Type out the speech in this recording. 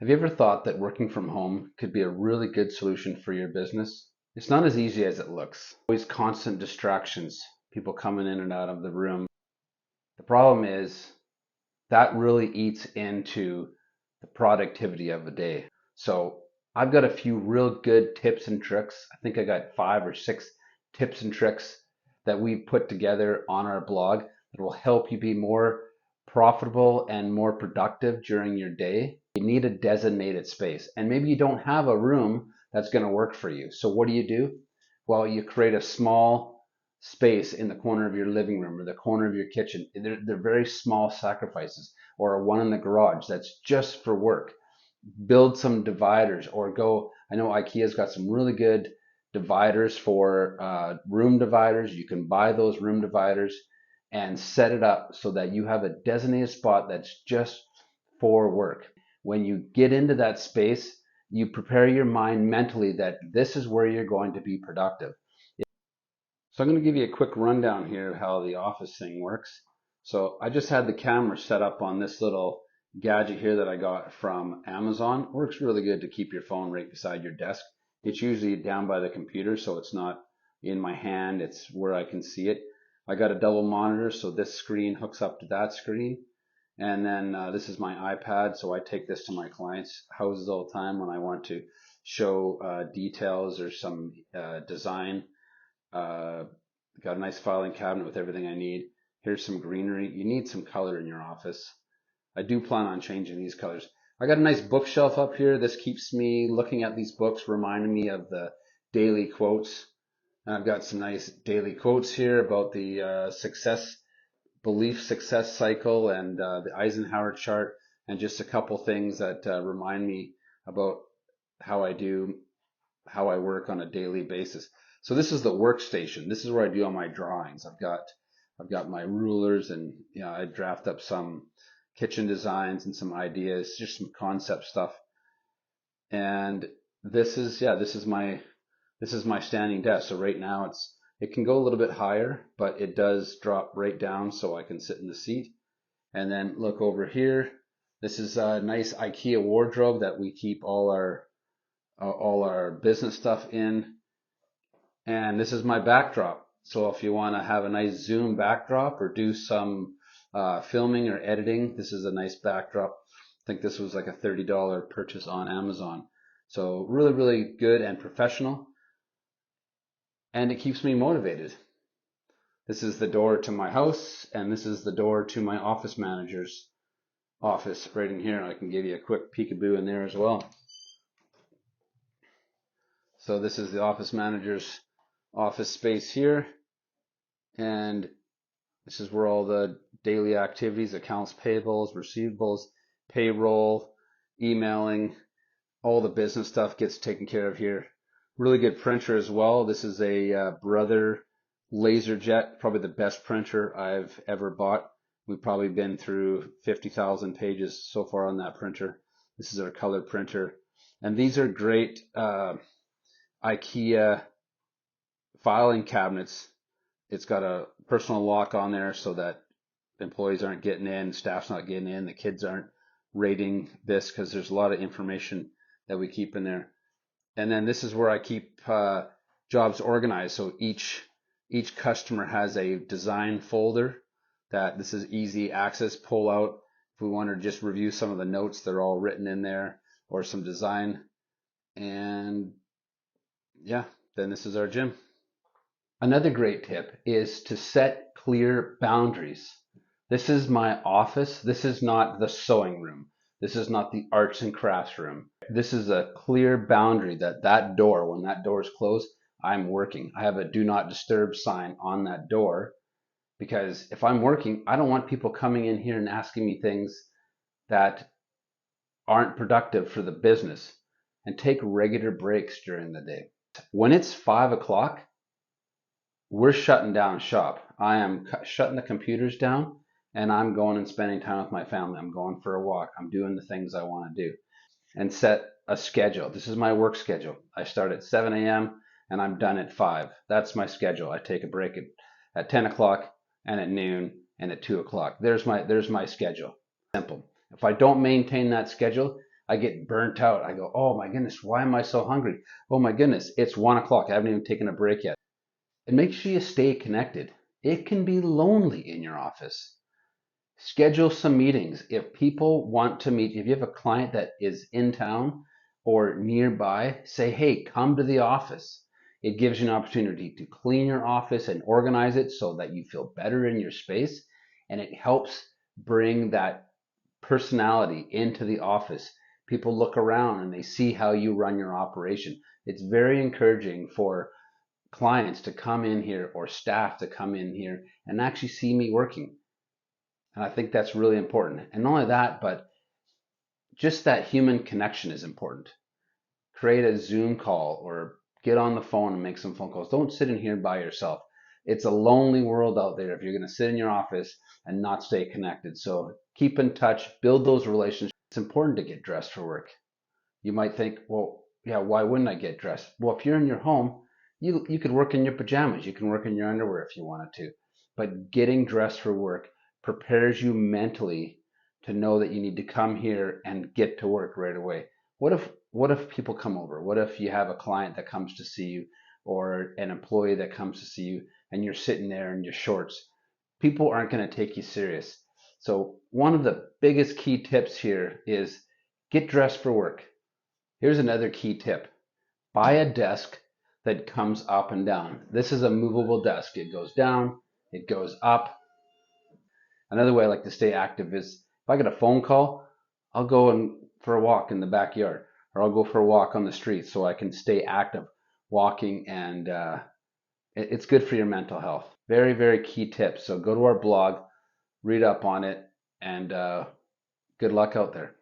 Have you ever thought that working from home could be a really good solution for your business? It's not as easy as it looks. Always constant distractions, people coming in and out of the room. The problem is that really eats into the productivity of a day. So I've got a few real good tips and tricks. I think I got 5 or 6 tips and tricks that we put together on our blog that will help you be more profitable and more productive during your day. You need a designated space, and maybe you don't have a room that's going to work for you. So what do? Well, you create a small space in the corner of your living room or the corner of your kitchen. They're very small sacrifices, or one in the garage that's just for work. Build some dividers, or go. I know IKEA's got some really good dividers for room dividers. You can buy those room dividers and set it up so that you have a designated spot that's just for work. When you get into that space, you prepare your mind mentally that this is where you're going to be productive. So I'm going to give you a quick rundown here of how the office thing works. So I just had the camera set up on this little gadget here that I got from Amazon. Works really good to keep your phone right beside your desk. It's usually down by the computer, so it's not in my hand. It's where I can see it. I got a double monitor, so this screen hooks up to that screen. And then this is my iPad, so I take this to my clients' houses all the time when I want to show details or some design. Got a nice filing cabinet with everything I need. Here's some greenery. You need some color in your office. I do plan on changing these colors. I got a nice bookshelf up here. This keeps me looking at these books, reminding me of the daily quotes. And I've got some nice daily quotes here about the belief success cycle and the Eisenhower chart, and just a couple things that remind me about how I work on a daily basis. So this is the workstation. This is where I do all my drawings. I've got my rulers, and I draft up some kitchen designs and some ideas, just some concept stuff. And this is my standing desk. So right now it can go a little bit higher, but it does drop right down so I can sit in the seat. And then look over here. This is a nice IKEA wardrobe that we keep all our business stuff in. And this is my backdrop. So if you want to have a nice Zoom backdrop or do some filming or editing, this is a nice backdrop. I think this was like a $30 purchase on Amazon. So really, really good and professional. And it keeps me motivated. This is the door to my house, and this is the door to my office manager's office right in here. I can give you a quick peekaboo in there as well. So this is the office manager's office space here, and this is where all the daily activities, accounts payables, receivables, payroll, emailing, all the business stuff gets taken care of here. Really good printer as well. This is a Brother LaserJet, probably the best printer I've ever bought. We've probably been through 50,000 pages so far on that printer. This is our color printer, and these are great IKEA filing cabinets. It's got a personal lock on there so that employees aren't getting in, staff's not getting in, the kids aren't raiding this, because there's a lot of information that we keep in there. And then this is where I keep jobs organized. So each customer has a design folder that this is easy access, pull out. If we want to just review some of the notes, they're all written in there, or some design. And yeah, then this is our gym. Another great tip is to set clear boundaries. This is my office. This is not the sewing room. This is not the arts and crafts room. This is a clear boundary that door, when that door is closed, I'm working. I have a do not disturb sign on that door, because if I'm working, I don't want people coming in here and asking me things that aren't productive for the business. And take regular breaks during the day. When it's 5 o'clock, we're shutting down shop. I am shutting the computers down, and I'm going and spending time with my family. I'm going for a walk. I'm doing the things I want to do. And set a schedule. This is my work schedule. I start at 7 a.m. and I'm done at 5. That's my schedule. I take a break at 10 o'clock and at noon and at 2 o'clock. There's my schedule. Simple. If I don't maintain that schedule, I get burnt out. I go, oh my goodness, why am I so hungry? Oh my goodness, it's 1 o'clock. I haven't even taken a break yet. And make sure you stay connected. It can be lonely in your office. Schedule some meetings. If people want to meet, if you have a client that is in town or nearby, say, hey, come to the office. It gives you an opportunity to clean your office and organize it so that you feel better in your space. And it helps bring that personality into the office. People look around and they see how you run your operation. It's very encouraging for clients to come in here or staff to come in here and actually see me working. And I think that's really important. And not only that, but just that human connection is important. Create a Zoom call or get on the phone and make some phone calls. Don't sit in here by yourself. It's a lonely world out there if you're going to sit in your office and not stay connected. So keep in touch, build those relationships. It's important to get dressed for work. You might think, well, yeah, why wouldn't I get dressed? Well, if you're in your home, you could work in your pajamas. You can work in your underwear if you wanted to. But getting dressed for work prepares you mentally to know that you need to come here and get to work right away. What if people come over? What if you have a client that comes to see you or an employee that comes to see you and you're sitting there in your shorts? People aren't going to take you serious. So one of the biggest key tips here is get dressed for work. Here's another key tip. Buy a desk that comes up and down. This is a movable desk. It goes down, it goes up. Another way I like to stay active is if I get a phone call, I'll go for a walk in the backyard or I'll go for a walk on the street so I can stay active walking, and it's good for your mental health. Very, very key tips. So go to our blog, read up on it, and good luck out there.